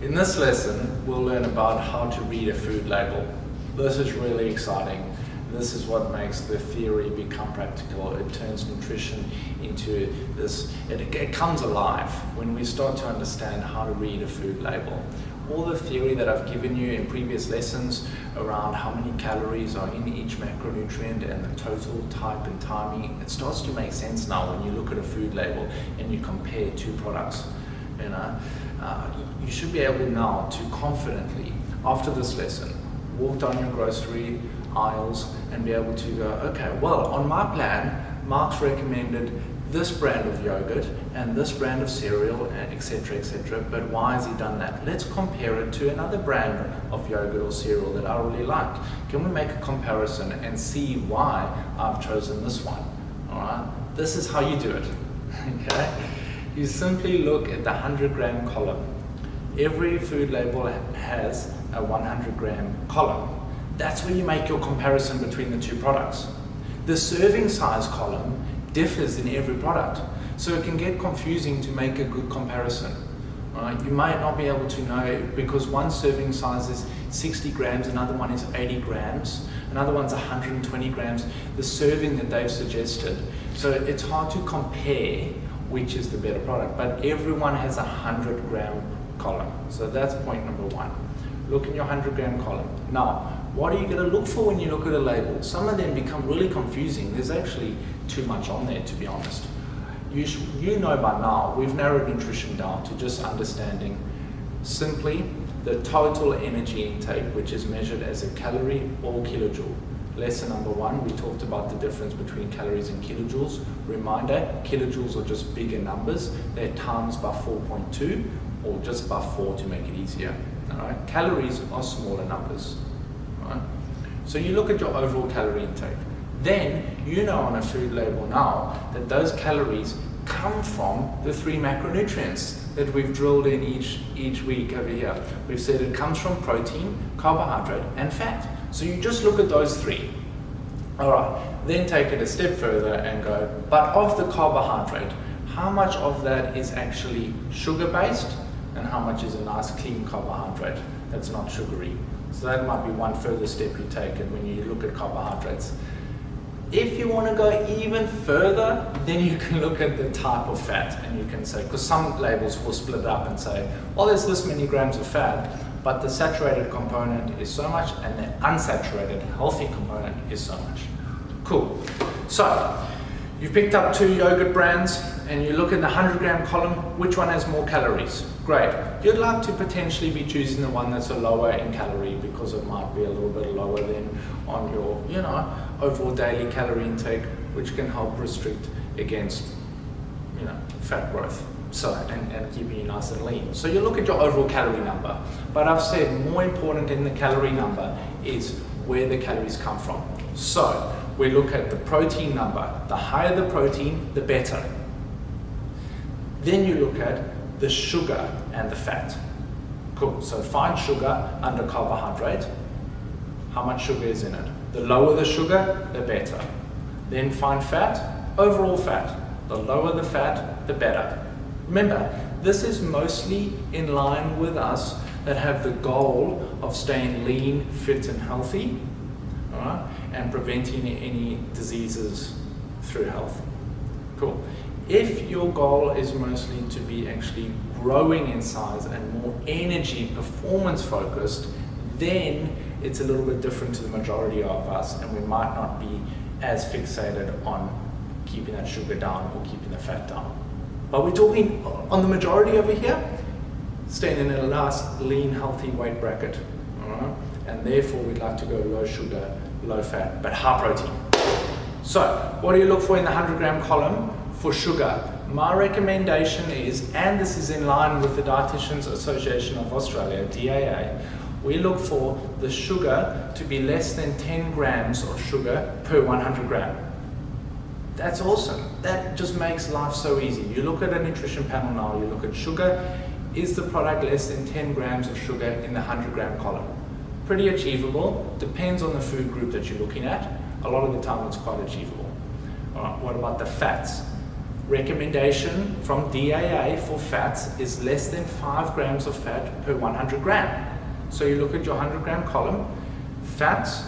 In this lesson, we'll learn about how to read a food label. This is really exciting. This is what makes the theory become practical. It turns nutrition into this, it comes alive when we start to understand how to read a food label. All the theory that I've given you in previous lessons around how many calories are in each macronutrient and the total type and timing, it starts to make sense now when you look at a food label and you compare two products. You should be able now to confidently, after this lesson, walk down your grocery aisles and be able to go, okay, well, on my plan, Mark's recommended this brand of yogurt and this brand of cereal, etc., but why has he done that? Let's compare it to another brand of yogurt or cereal that I really like. Can we make a comparison and see why I've chosen this one? All right, this is how you do it, okay? You simply look at the 100-gram column. Every food label has a 100-gram column. That's where you make your comparison between the two products. The serving size column differs in every product, so it can get confusing to make a good comparison. Right? You might not be able to know because one serving size is 60 grams, another one is 80 grams, another one's 120 grams, the serving that they've suggested. So it's hard to compare which is the better product, but everyone has a 100-gram column. So that's point number one. Look in your 100-gram column. Now, what are you going to look for when you look at a label? Some of them become really confusing. There's actually too much on there, to be honest. You know by now, we've narrowed nutrition down to just understanding simply the total energy intake, which is measured as a calorie or kilojoule. Lesson number one, we talked about the difference between calories and kilojoules. Reminder, kilojoules are just bigger numbers. They're times by 4.2 or just by 4 to make it easier. All right? Calories are smaller numbers. All right? So you look at your overall calorie intake. Then you know on a food label now that those calories come from the 3 macronutrients that we've drilled in each week over here. We've said it comes from protein, carbohydrate, and fat. So you just look at those 3. All right, then take it a step further and go, but of the carbohydrate, how much of that is actually sugar-based and how much is a nice clean carbohydrate that's not sugary? So that might be one further step you take and when you look at carbohydrates. If you want to go even further, then you can look at the type of fat and you can say, because some labels will split it up and say, well, there's this many grams of fat, but the saturated component is so much and the unsaturated healthy component is so much. Cool. So you've picked up 2 yogurt brands and you look in the 100-gram column, which one has more calories? Great. You'd like to potentially be choosing the one that's a lower in calorie because it might be a little bit lower than on your, overall daily calorie intake, which can help restrict against, fat growth. So, and keeping you nice and lean. So you look at your overall calorie number, but I've said more important than the calorie number is where the calories come from. So we look at the protein number. The higher the protein, the better. Then you look at the sugar and the fat. Cool, so find sugar under carbohydrate. How much sugar is in it? The lower the sugar, the better. Then find fat, overall fat. The lower the fat, the better. Remember, this is mostly in line with us that have the goal of staying lean, fit and healthy, all right, and preventing any diseases through health. Cool. If your goal is mostly to be actually growing in size and more energy performance focused, then it's a little bit different to the majority of us and we might not be as fixated on keeping that sugar down or keeping the fat down. But we're talking on the majority over here, staying in a nice, lean, healthy weight bracket. All right? And therefore, we'd like to go low sugar, low fat, but high protein. So, what do you look for in the 100-gram column for sugar? My recommendation is, and this is in line with the Dietitians Association of Australia, DAA, we look for the sugar to be less than 10 grams of sugar per 100 gram. That's awesome. That just makes life so easy. You look at a nutrition panel now, you look at sugar. Is the product less than 10 grams of sugar in the 100-gram column? Pretty achievable. Depends on the food group that you're looking at. A lot of the time it's quite achievable. All right, what about the fats? recommendation from DAA for fats is less than 5 grams of fat per 100 gram. So you look at your 100 gram column, fats,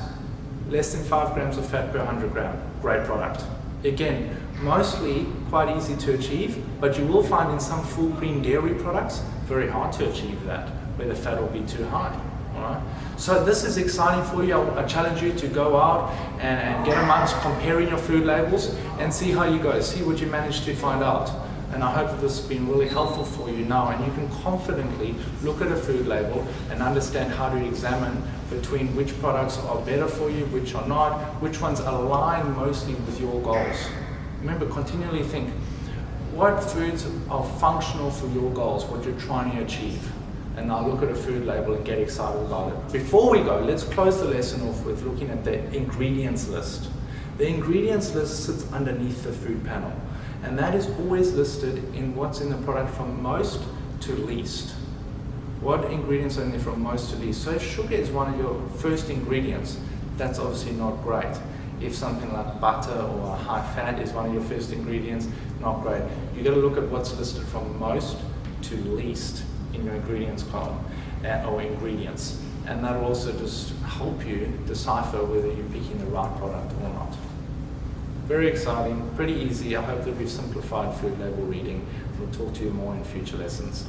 less than 5 grams of fat per 100 gram, great product. Again, mostly quite easy to achieve, but you will find in some full cream dairy products, very hard to achieve that, where the fat will be too high. Alright? So this is exciting for you. I challenge you to go out and get amongst comparing your food labels and see how you go, see what you manage to find out. And I hope that this has been really helpful for you now, and you can confidently look at a food label and understand how to examine between which products are better for you, which are not, which ones align mostly with your goals. Remember, continually think, what foods are functional for your goals, what you're trying to achieve? And now look at a food label and get excited about it. Before we go, let's close the lesson off with looking at the ingredients list. The ingredients list sits underneath the food panel, and that is always listed in what's in the product from most to least. What ingredients are in there from most to least? So if sugar is one of your first ingredients, that's obviously not great. If something like butter or high fat is one of your first ingredients, not great. You got to look at what's listed from most to least in your ingredients column or ingredients, and that will also just help you decipher whether you're picking the right product or not. Very exciting, pretty easy. I hope that we've simplified food label reading. We'll talk to you more in future lessons.